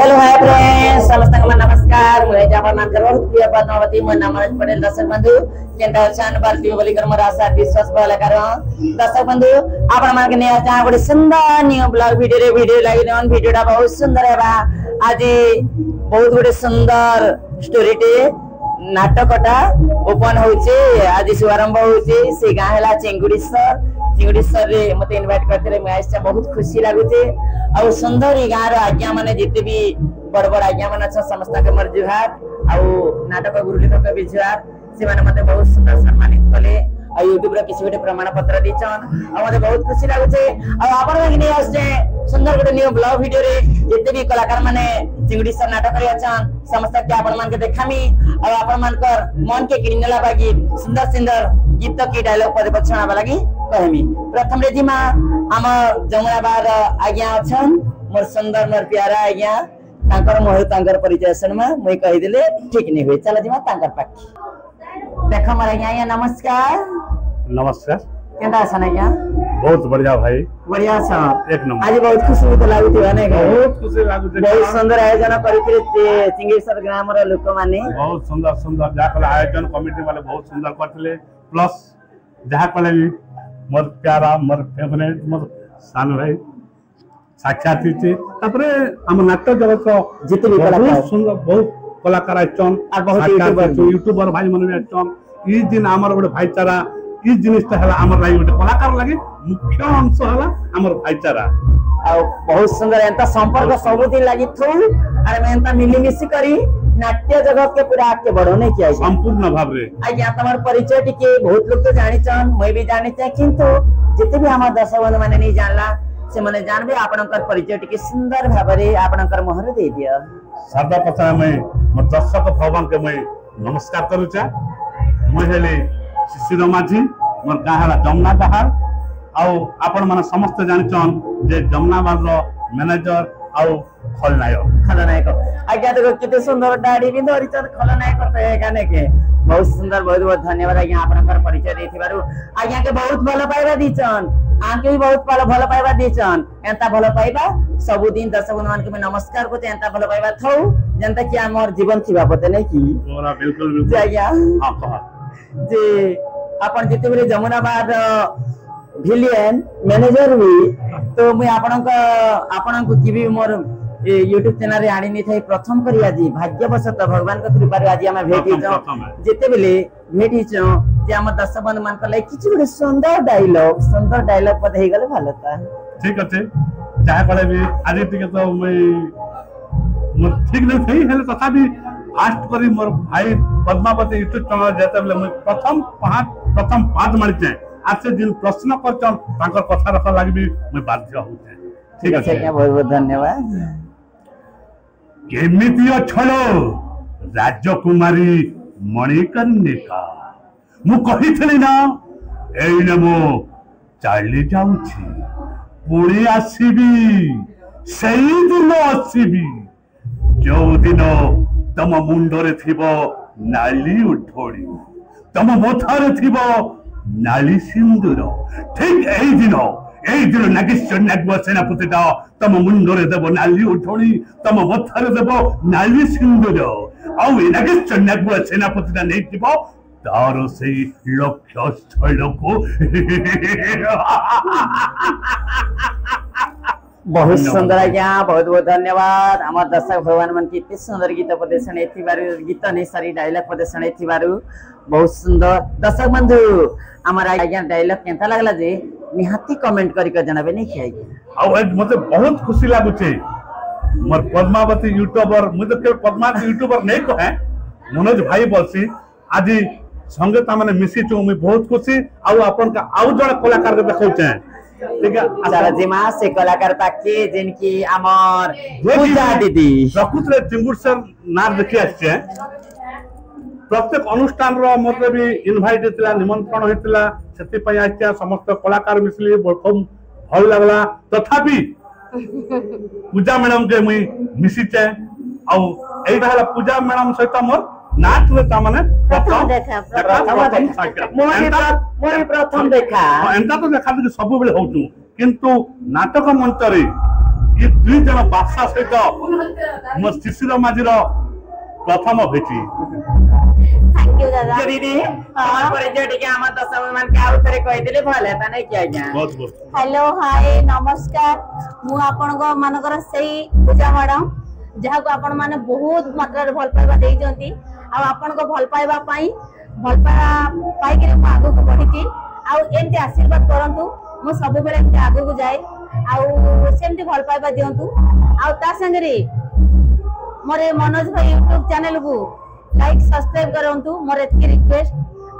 Hello hi friends समस्त को नमस्कार मुझे जापर मान करो प्रिय पद्मावती मन नमन पटेल दर्शक बंधु केंटा चान बाल्टी बोली कर मोर आशा विश्वास वाला करो दर्शक बंधु आपण मान के निया जा बड़ी सुंदर न्यू ब्लॉग वीडियो लागी नन वीडियोटा बहुत सुंदर हेबा आज बहुत बड़े सुंदर स्टोरी टे नाटकटा ओपन होचे आज शुभारंभ होचे से गां हला चिंगुड़ीश्वर रे मते इनवाइट करते मैं आइसा बहुत खुशी लागुचे और सुंदर ई गां रो आज्ञा माने जिते भी बड़ बड़ आज्ञा माने छ समस्त के मर जुहार और नाटक गुरु लेखक भी जुहार से माने मते बहुत सुंदर सम्मानित कले और YouTube रे किसी गोटे प्रमाण पत्र दिचन और मते बहुत खुशी लागुचे और आपण में नै आसे सुंदर गोटे न्यू ब्लॉग वीडियो रे जिते भी कलाकार माने चिंगुड़ीश्वर नाटक रे अछन समस्त के आपण मान के देखामी और आपण मान कर मन के किनला बागी सुंदर सुंदर गीत की डायलॉग पद पछना बालागी कहमी प्रथम रे जिमा हम जमुनाबाद आज्ञा अछन मोर सुंदर मोर प्यारा आज्ञा तांकर मोह तांकर परिचय सनमा मुई कहि देले ठीक नै होय चला जिमा तांकर पाखी देख मोर आज्ञा नमस्कार नमस्कार केंदा असन आज्ञा बहुत बढ़िया भाई बढ़िया छ एक नंबर आज बहुत खुशी होत लागुती माने बहुत खुशी लागुती बहुत सुंदर आयोजन करिते चिंगेश्वर ग्राम रो लोक माने बहुत सुंदर सुंदर जाकल आयोजन कमिटी वाले बहुत सुंदर करथिले प्लस जहा कले मोर प्यारा मोर फेवरेट मोर सान भाई साक्षात थी तापरे हम नाट्य जगत जिते भी कलाकार बहुत सुंदर बहुत कलाकार आचन आ बहुत यूट्यूबर भाई मन भी आचन ई दिन हमर गोटे भाईचारा ई जिनिसटा हला हमर लागि गोटे कलाकार लागि मुख्य अंश हला हमर भाईचारा आ बहुत सुंदर एंता संपर्क सब दिन लागि थु अरे मैं एंता मिली मिसी करी नाट्य जगत के पूरा आगे बढ़ोने किया संपूर्ण भाव रे आज्ञा तमर परिचय टिके बहुत लोग तो जानि छन मैं भी जानि छ किंतु जिते भी हमर दर्शक बंधु माने नहीं जानला से माने जानबे आपनकर परिचय टिके सुंदर भाव रे आपनकर मोहर दे दिया सर्दा पता मैं मोर दर्शक भगवान के मैं नमस्कार करू छ मैं हेले शिशिर माझी मोर गां हला जमुना बहार आउ आपण माने समस्त जानि छन जे जमुनाबाद रो मैनेजर आउ खलनायक आज्ञा देखो कितने सुंदर दाढ़ी भी धरी छन खलनायक तो गाने के बहुत सुंदर बहुत धन्यवाद आज्ञा आपनकर परिचय देथिबारु आज्ञा के बहुत भलो पाइबा दिचन आके भी बहुत भलो पाइबा दिचन एंता भलो पाइबा सब दिन दर्शक मान के मैं नमस्कार को एंता भलो पाइबा थौ जनता कि हमर जीवन थिबा पते नै कि मोरा बिल्कुल आज्ञा हां कह जे अपन जिते बेले जमुनाबाद विलियन मैनेजर भी तो मैं आपन को की मोर YouTube चैनल रे आनी थाई प्रथम करी आज भाग्यवशत भगवान का कृपा रे आज हम भेट हिचो जेते बेले भेट हिचो जे हम दर्शक बंधु मान कर किछि गोटे सुंदर डायलॉग पद हे गले भालो ता ठीक अछि चाहे पड़े भी आज टिके तो मैं मोर ठीक नै थई हेले तथापि फास्ट करी मोर भाई पद्मावती YouTube चैनल जेते बेले मैं प्रथम पांच मारी छै आज से दिन प्रश्न करचन तांकर कथा रख लागबी मैं बाध्य होते ठीक है क्या बहुत बहुत धन्यवाद केमिति अछलो राजकुमारी मणिकर्णिका मु कहिथली ना एइने मो चाली जाउछि पुणी आसीबी सेई दिन आसीबी जो दिन तम मुंडरे थिबो नाली उठोड़ी तम मोथारे थिबो नाली सिंदूर ठीक এই দিন নাগেশ্বর নাগব সেনাপতিটা তম মুন্ডরে দেব নালি উঠোনি তম মথারে দেব নালি সিন্দুর আউ এই নাগেশ্বর নাগব সেনাপতিটা নেই দিব তার সেই লক্ষ্য স্থলকু बहुत सुंदर आज्ञा बहुत बहुत धन्यवाद हमार दर्शक भगवान मन की इतने सुंदर गीत प्रदर्शन गीत नहीं सारी डायलॉग प्रदर्शन बहुत सुंदर दर्शक बंधु हमारा आज्ञा डायलॉग केंता लागला जे निहाती कमेंट करी के जनाबे नहीं कि आज्ञा आ मते बहुत खुशी लागु छे मोर पद्मावती यूट्यूबर मुझे के पद्मावती यूट्यूबर नहीं कहे मनोज भाई बोलसी आज संगे ता माने मिसी छु मैं बहुत खुशी आ अपन का आउ जण कलाकार के देखौ छे ठीक है चला जिमा से कलाकार पाके जिनकी अमर पूजा दीदी प्रकृति चिंगुड़सर नार देखि आछे प्रत्येक अनुष्ठान रो मोते भी इनवाइट हेतला निमंत्रण हेतला सेति पय आछे समस्त कलाकार मिसली बहुत भल लागला तथापि पूजा मैडम के मुई मिसी छे आ एटा हला पूजा मैडम सहित मोर नाच रे ता माने प्रथम देखा एंता तो देखा सब बेले होतु किंतु नाटक मंच रे ये दुई जन बादशाह सहित मो शिशिर माझीर प्रथम भेटी। थैंक यू दादा। दीदी हमार परिचय टिके हम दर्शक मान के आउ थरे कहि देले भले ता नै कि आज्ञा। बहुत बहुत हेलो हाय नमस्कार मु आपण को मानकर सही पूजा मैडम जहा को आपण माने बहुत मात्रा रे भल पाइबा देई जंती आ आपण को भल पाइबा पाई भल पाई के आगो को बढ़ी आ एमती आशीर्वाद करंतु मु सब बेले एमती आगो को जाए आ सेमती भल पाइबा दियंतु आ ता संगे रे मोरे मनोज भाई यूट्यूब चैनल को लाइक सब्सक्राइब करंतु मोर एतकी रिक्वेस्ट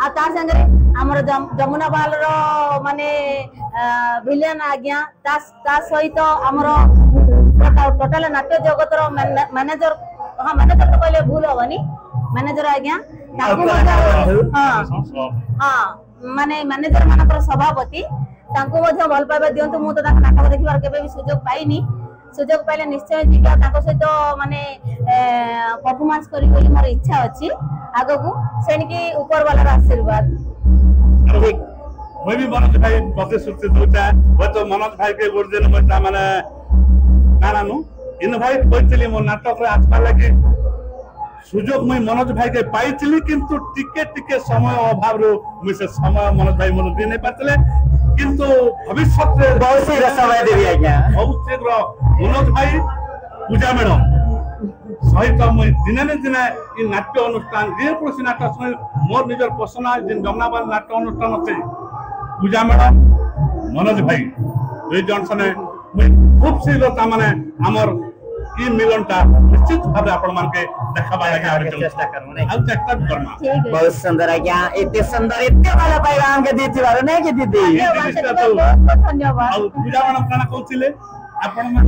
आ तार संगे हमर जमुना बाल रो माने विलेन आज्ञा ता सहित हमर टोटल नाट्य जगत रो मैनेजर हां मैनेजर तो कहले भूल होबनी मैनेजर आज्ञा ताकू हां हां माने मैनेजर मानकर सभापति ताकू मध्ये भल पाइबा दियंतु मु तो ताक नाटक देखिबार केबे भी सुयोग पाइनी सुयोग पाइले निश्चय जिका ताको सहित माने परफॉर्मेंस करी बोली मोर इच्छा अछि आगो को सेनकी ऊपर वाला आशीर्वाद। ठीक मैं भी मनोज भाई प्रतिश्रुति दूटा वो तो मनोज भाई के गुरुजन मैं माने कानानु इनवाइट करथिली मो नाटक रे आसपा लागि सुयोग मैं मनोज भाई के पाइथिली किंतु टिके समय अभाव रो मैं से समय मनोज भाई मन दे नै पातले किंतु भविष्य रे बहुत शीघ्र समय देबी आज्ञा। बहुत शीघ्र मनोज भाई पूजा मैडम सहित मैं दिने न दिने इ नाट्य अनुष्ठान जे कोसी नाटक मोर निजर पर्सनल जिन जमुनाबाद नाट्य अनुष्ठान अछि पूजा मैडम मनोज भाई दुई जन सने मैं खूब शीघ्र ता माने हमर ई मिलनटा निश्चित भाबे आपण मान के देखाबा लागि चेष्टा करमु नै आ चेष्टा करना बहुत सुंदर आज्ञा एते सुंदर एते वाला पाइबा हमके दीती बारो नै कि दीदी धन्यवाद। आ पूजा मैडम काना कहथिले आपण मान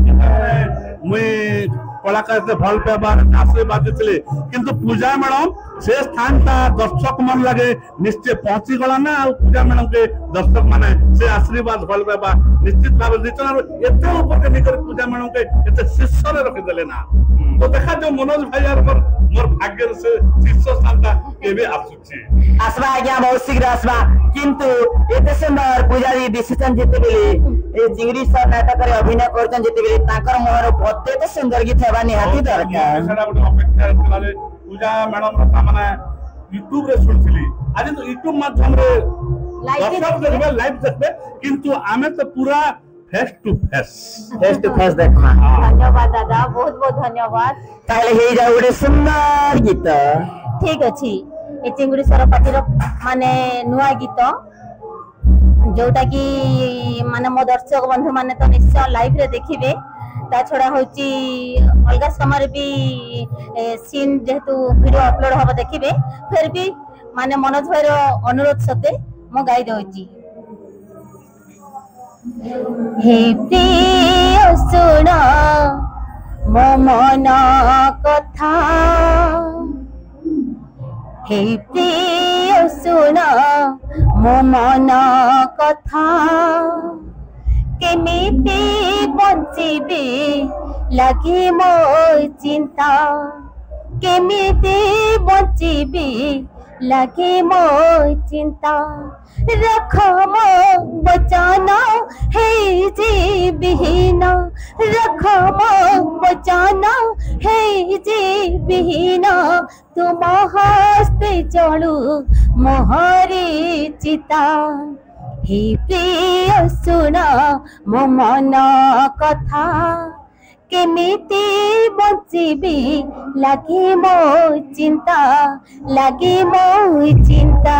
मैं कलाकार से भल पाइबार आशीर्वाद देथिले किंतु पूजा मैडम से स्थान ता दर्शक मन लगे निश्चय पहुंची गला ना आ पूजा मैडम के दर्शक माने से आशीर्वाद भल पाइबा निश्चित भाव दिचन एते ऊपर के निकर पूजा मैडम के एते शीर्ष रे रख देले ना तो देखा जो मनोज भाई यार मोर भाग्य से शीर्ष स्थान ता केबे आसुची आसबा आज्ञा बहुत शीघ्र आसबा किंतु एते सुंदर पूजारी डिसीजन जेते बेले ए चिंगरी सर नाटक रे अभिनय करचन जेते बेले ताकर मोहर पत्ते तो सुंदर गीत हेबा निहाती दरकार सेटा गोटे अपेक्षा चलाले पूजा मैडम रा माने यूट्यूब रे सुनथिली आज तो यूट्यूब माध्यम रे दर्शक देखबे लाइव देखबे किंतु आमे तो पूरा फेस टू फेस देखमा। धन्यवाद दादा बहुत बहुत धन्यवाद। ताले हे जा गोटे सुंदर गीत ठीक अछि ए चिंगुड़ी सरपाटी रो माने नुआ गीत जोटा कि माने मो दर्शक बंधु माने तो निश्चय लाइव रे देखिबे ता छोड़ा होची अलगा समय भी सीन जेतु वीडियो अपलोड होबा देखिबे फिर भी माने मनोज भाई रो अनुरोध सते मो गाई दोची। हे प्रिय सुन मो मन कथा हे प्रिय सुन मो मन कथा केमिति बंचिबे लागे मो चिंता केमिति बंचिबे लागे मो चिंता रख मो बचाना हे जी बिहीना रख मो बचाना हे जी बिहीना तुम हस्ते चलू मोहरे चिता हे प्रिय सुन मो मन कथा केमिति बंचिबे लागे मो चिंता लागे मो चिंता।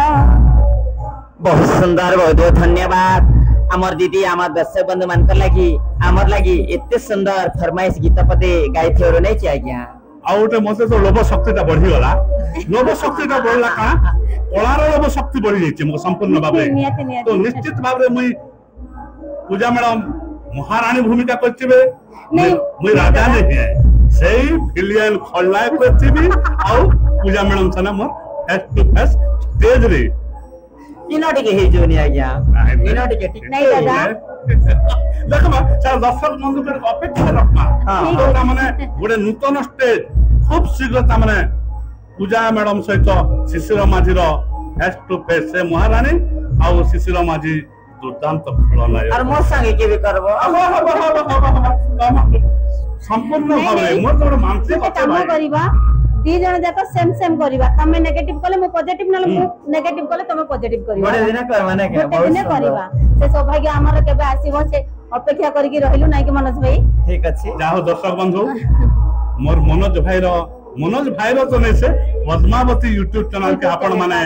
बहुत सुंदर बहुत धन्यवाद आमर दीदी आमर दर्शक बंधु मान लगी आमर लगी एते सुंदर फरमाइश गीत पदे गाई थोरो नै छी आज्ञा आ उठे मते तो लोभ शक्तिटा बढ़ी गला लोभ शक्तिटा बढ़ला का कलार लोभ शक्ति बढ़ी जाई छ संपूर्ण भाबे तो निश्चित भाबे मुई पूजा मैडम महारानी भूमिका करथिबे मुई राजा नै है सेही विलियन खलनायक करथिबी आ पूजा मैडम सना मोर फेस टू फेस स्टेज रे इनोटी के हे जोनी आज्ञा इनोटी के ठीक नहीं दादा देखमा सारा दर्शक बंधु के अपेक्षा रखमा तो ता माने गोटे नूतन स्टेज खूब शीघ्र ता माने पूजा मैडम सहित शिशिर माझी रो फेस टू फेस से महारानी आ शिशिर माझी दुर्दांत खलनायक और मोर संगे के भी करबो संपूर्ण भावे मोर तो मानसिक काम करिबा दी जण जाक सेम सेम करिबा तमे नेगेटिव कले मु पॉजिटिव नले मु नेगेटिव कले तमे पॉजिटिव करिबा बड़े दिन कर माने के बहुत दिन करिबा से सौभाग्य हमर केबे आसीबो से अपेक्षा करी कि रहिलु नै कि मनोज भाई ठीक अछि जाहो दर्शक बंधु मोर मनोज भाई रो तो नहीं से पद्मावती यूट्यूब चैनल के आपण माने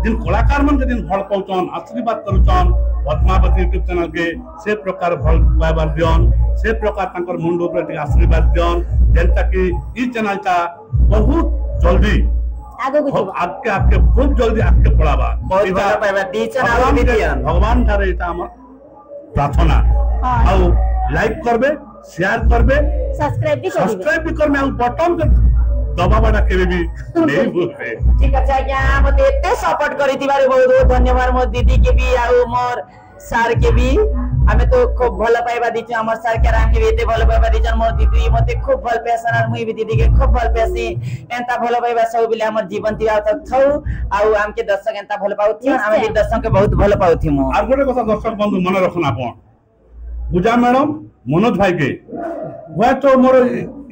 जिन कलाकार मन के दिन भल पाउचन आशीर्वाद करूचन पद्मावती यूट्यूब चैनल के से प्रकार भल पाइबार दियन से प्रकार तांकर मुंड ऊपर आशीर्वाद दियन जेंता कि ई चैनल ता बहुत जल्दी आगे खूब जल्दी आगे पड़ाबा बहुत भल पाइबा दी चैनल भी दियन भगवान थारे इता हमर प्रार्थना आउ लाइक करबे शेयर करबे सब्सक्राइब भी करबे आउ बटन के दबाबाटा केबे भी नहीं भूलबे ठीक अछि आज्ञा मते एते सपोर्ट करी दिबारे बहुत बहुत धन्यवाद मोर दीदी के भी आउ मोर सर के भी हमें तो खूब भल पाइबा दिछु हमर सर के राम के भी एते भल पाइबा दिछन मोर दीदी मते खूब भल पेसन और मुई भी दीदी के खूब भल पेसी एंता भल पाइबा सब बिले हमर जीवन तिया तक थौ आउ हम के दर्शक एंता भल पाउथि हम भी दर्शक के बहुत भल पाउथि मो और गोटे कथा दर्शक बंधु मन रखना आपण पूजा मैडम मनोज भाई के हुआ तो मोर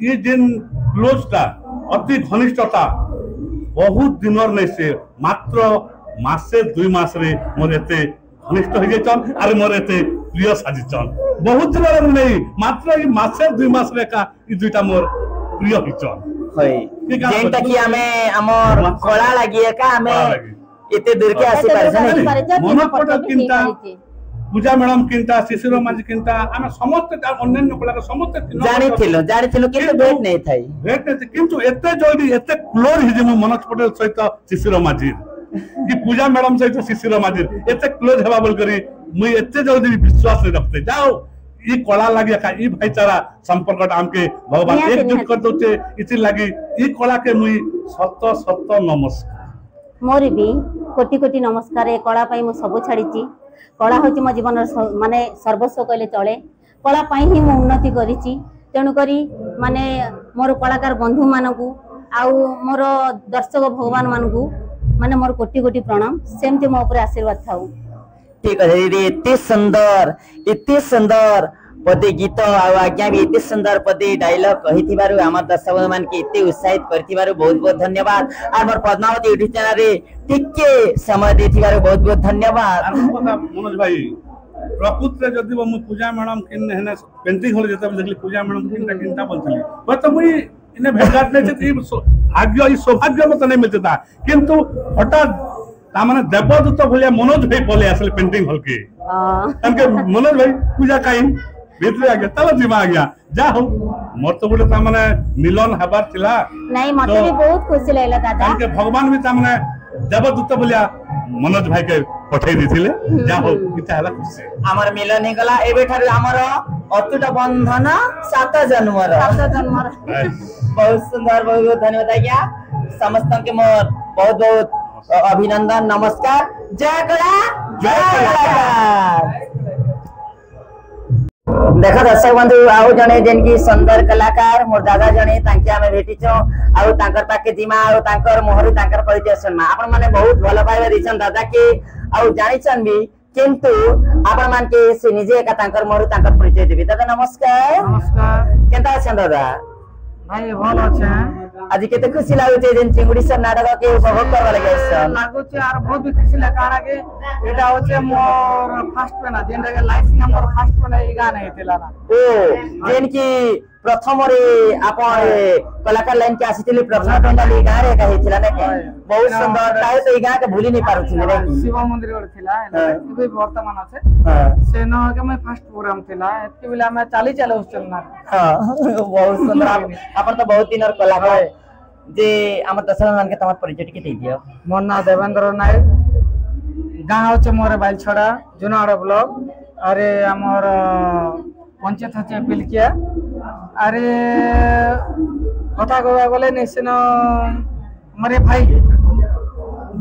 ये दिन क्लोजटा अति घनिष्ठता बहुत दिनर नहीं से मात्र मासे 2 मास रे मोर एते घनिष्ठ हो गयचन अरे मोर एते प्रिय साजिचन बहुत दिनर नहीं मात्र ई मासे 2 मास रे का ई दुइटा मोर प्रिय हिचन होय जेंटा कि हमें हमर कला लागि का हमें एते दूर के आसी पारछन मन पट किंता पूजा मैडम किंता शिशिर माझी किंता हम समस्त अन्य कलाकार समस्त जानि थिलो किंतु भेट नहीं थाई भेट नहीं किंतु एते जल्दी एते क्लोज हिजे मु मनोज पटेल सहित शिशिर माझी कि पूजा मैडम सहित शिशिर माझी एते क्लोज हेबा बोल करी मुई एते जल्दी विश्वास नहीं रखते जाओ ई कला लागि का ई भाईचारा संपर्क हमके भगवान एकजुट कर दोते इति लागि ई कला के मुई सत सत नमस्कार मोर भी कोटि कोटि नमस्कार ए कला पई मु सब छाड़ीची कला होची मो जीवन माने सर्वस्व कहले चले कला पई ही मु उन्नति करिची तेणु करी माने मोर कलाकार बंधु मानकू आउ मोर दर्शक भगवान मानकू माने मोर कोटि कोटि प्रणाम सेमते मो ऊपर आशीर्वाद थाउ ठीक है दीदी इतने सुंदर पदे गीत आज्ञा भी इतने सुंदर पदे डायलॉग कही थिबारु हमर दर्शक मान के इतने उत्साहित करथिबारु बहुत बहुत धन्यवाद हमर पद्मावती यूट्यूब चैनल रे टिके समय देथिबारु बहुत बहुत धन्यवाद मनोज भाई प्रकृति जदि मु पूजा मैडम किन हेने पेंटिंग होले जत देखली पूजा मैडम किनता बोलथली तो मुई इने भेटघाट नै छै भाग्य ई सौभाग्य मत नै मिलता किंतु हठात तामाने देवदूत भलिया मनोज भाई बोले असले पेंटिंग हॉल के तनके मनोज भाई पूजा काई भीतर आ गया तब जीवा आ गया जा हो मोर तो बोले तामाने मिलन हबार थिला नहीं मते भी बहुत खुशी लागला दादा तनके भगवान भी तामाने देवदूत भलिया मनोज भाई के पठै दिथिले जा हो किता हला खुशी हमर मिलन हे गला एबे ठार हमर अतुट बंधन 7 जन्मर बहुत सुंदर बहुत धन्यवाद आज्ञा समस्त के मोर बहुत बहुत अभिनंदन नमस्कार जय कला देखो दर्शक बंधु आउ जने जेनकी सुंदर कलाकार मोर दादा जने तांके हमें भेटिछो आउ तांकर पाके जिमा आउ तांकर मोहरु तांकर परिचय सुनमा आपण माने बहुत भलो पाइबा दिछन दादा के आउ जानिछन भी किंतु आपण मान के से निजे का तांकर मोहरु तांकर परिचय देबी दादा नमस्कार केनता छन दादा भाई भल अछि आज केते खुशी लागुचे जेन चिंगुडी सर नाटक के उपभोग करबा लागि लागुचे आर बहुत भी खुशी लगा के एटा होचे मोर फर्स्ट पेना जेन रे लाइफ नंबर फर्स्ट पेना ई गाना हेतिला ना ओ जेन की प्रथम रे आपण कलाकार लाइन के आसीतिले प्रथम पेना ली गाना रे कहितिला ने के बहुत सुंदर ताय तो ई गाना के भूली नहीं पारुथिले रे शिव मंदिर रे थिला एबे वर्तमान আছে सेनो के मैं फर्स्ट प्रोग्राम थिला एतके बेला मैं चाली चले उस चलना हां बहुत सुंदर आपण तो बहुत दिन और कलाकार जे हमर दर्शक मान के तमर परिचय के दे दियो मोर नाम देवेंद्र नायक गांव होचे मोर बाइल छड़ा जुनाड़ ब्लॉक अरे हमर पंचायत होचे पिलकिया अरे कथा कहबा बोले नेसन मरे भाई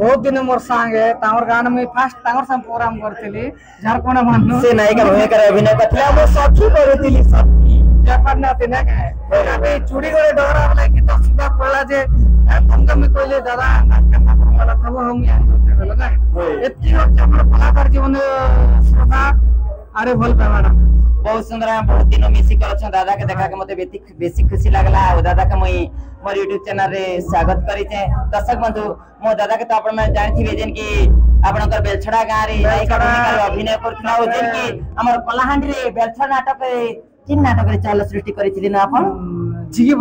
बहुत दिन मोर संग है तामर गाना में फर्स्ट तामर संग प्रोग्राम करथिली झारखंड मानु से नायक होए करे अभिनय करथिला मो सखी करथिली सखी जापाना तिना के अबे चूड़ी गले डोरा वाला की तो सीधा बोला जे तुमके में कोइले दादा नाटक वाला था वो हम यहाँ जो चले लगा इतनी अच्छा हमारा कलाकार जीवन श्रद्धा अरे भल पे मैडम बहुत सुंदर है बहुत दिन मिसी करछ दादा के देखा के मते बेसी खुशी लागला और दादा के मई मोर YouTube चैनल रे स्वागत करी छे दर्शक बंधु मो दादा के तो आपण में जानिथिबे जेन की आपनकर बेलछड़ा गां रे नायिका भूमिका रे अभिनय करथला ओ जेन की हमर कलाहांडी रे बेलछड़ा नाटक रे किन नाटक रे चाल सृष्टि करिथिली ना आपण झिकी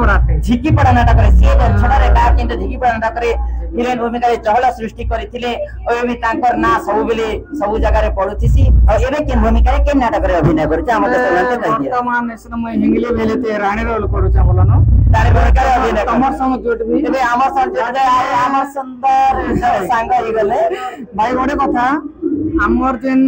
पड़ा नाटक रे से बेलछड़ा रे का किंतु झिकी पड़ा नाटक रे हिरोइन भूमिका रे चहल सृष्टि करिथिले और एबे तांकर ना सब बेले सब जगह रे पडुथिसी और एबे किन भूमिका रे किन नाटक रे अभिनय करछ हमते सुनते कहि दिया वर्तमान नेसन में हिंगली भेलेते रानी रोल करूछ बोलनो तारे भूमिका रे अभिनय तमर संग जोट भी एबे हमर संग जोट जाय हमर सुंदर सांग ही गले भाई गोटे कथा आमर जेन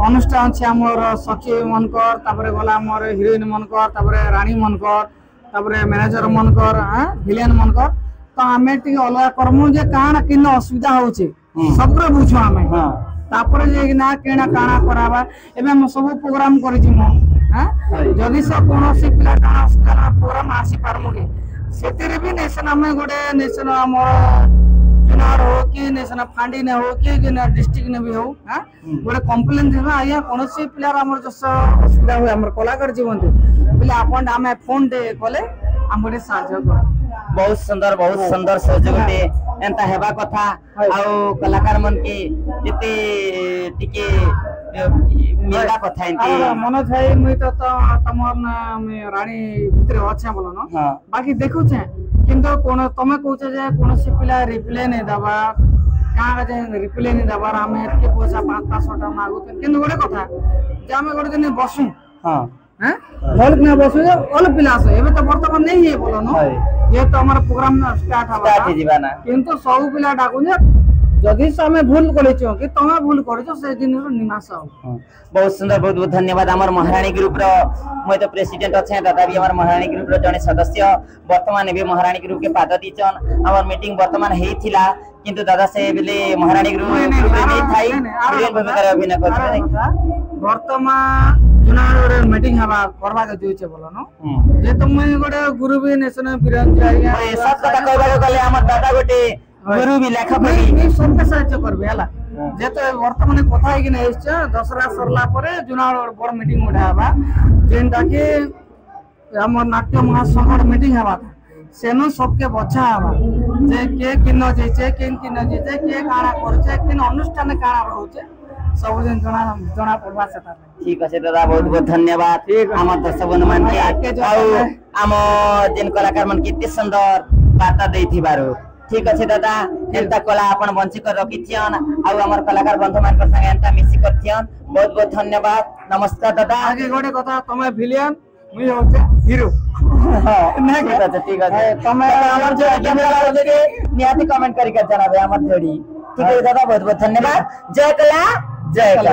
अनुष्ठान अछि आमर सखी मनकर तापरे गला आमर हिरोइन मनकर तापरे रानी मनकर तापरे मैनेजर मनकर विलेन मनकर तो आमे टी अलग करमु जे काना किन असुविधा होचे सबरे बुझो आमे तापरे जे ना केना काना कराबा एबे हम सब प्रोग्राम करि छी मो जदि से कोनोसी पिला काना असुविधा प्रोग्राम आसी पारमु के सेतेरे भी नेशन आमे गोटे नेशन हमर चुनाव हो कि नेशन फांडी ने हो कि डिस्ट्रिक्ट ने भी हो गोटे कंप्लेन देबा आया कोनोसी पिला हमर जस असुविधा हो हमर कलाकार जीवन पिला अपन आमे फोन दे कोले हमरे साहाय्य कर बहुत सुंदर सहयोग दे एंता हेबा कथा आउ कलाकार मन के जते टिके मिलबा कथा एंती मनोज भाई मुई तो तमर ना में रानी भितर अच्छा बोलो न बाकी देखु छे किंतु कोन तमे कहू जे कोनोसी पिला रिप्लाई नै दबा का जे रिप्लाई नै दबा हम एके पैसा 500 टा मागु किंतु गोटे कथा जे हम गोटे दिन बसु हां हल्क ना बसु ऑल पिला से एबे तो वर्तमान नहीं है बोलो न ये तो हमारा प्रोग्राम स्टार्ट हवा किंतु सब पिला डाकु जे जदि से हमें भूल करिछो कि तमे भूल करिछो से दिन निमास हो बहुत सुंदर बहुत धन्यवाद हमर महारानी ग्रुप रो मैं तो प्रेसिडेंट अछि दादा भी हमर महारानी ग्रुप रो जने सदस्य वर्तमान भी महारानी ग्रुप के पाद दीचन हमर मीटिंग वर्तमान हेइथिला किंतु दादा से बेले महारानी ग्रुप रे नहीं थाई हिरोइन भूमिका रे अभिनय करथि वर्तमान जुनार मीटिंग हवा करबा के दिउछे बोलो न जे तुम गोटे गुरु भी नेशन बिरंज आइया ए सब कथा कहबा गले हमर दादा गोटे गुरु भी लेखा पढ़ी सब साहाय्य करबे हला जेते वर्तमान कथा है कि नै दसरा सरला परे जुनार बड़ मीटिंग उठाबा जेनटा के हमर नाट्य महासंघ मीटिंग हवा सेनो सबके बचा हवा जे के किन जेचे किन जेचे के काना करछे किन अनुष्ठान काना रहउछे सब जन जना पड़वा सेता ठीक আছে दादा बहुत बहुत धन्यवाद हमर दर्शक मन के आउ हम जेन कलाकार मन किते सुंदर वार्ता देथि बारो ठीक আছে दादा एंता कला अपन बंची कर रखिथियन आउ हमर कलाकार बंधु मान कर संगे एंता मिसी करथियन बहुत बहुत धन्यवाद नमस्कार दादा आगे गोटे कथा तमे विलियन मुई होचे हीरो हां ठीक আছে तमे हमर जो कैमरा लगे नियाती कमेंट करी के जनाबे हमर जोड़ी ठीक है दादा बहुत बहुत धन्यवाद जय कला जय कला।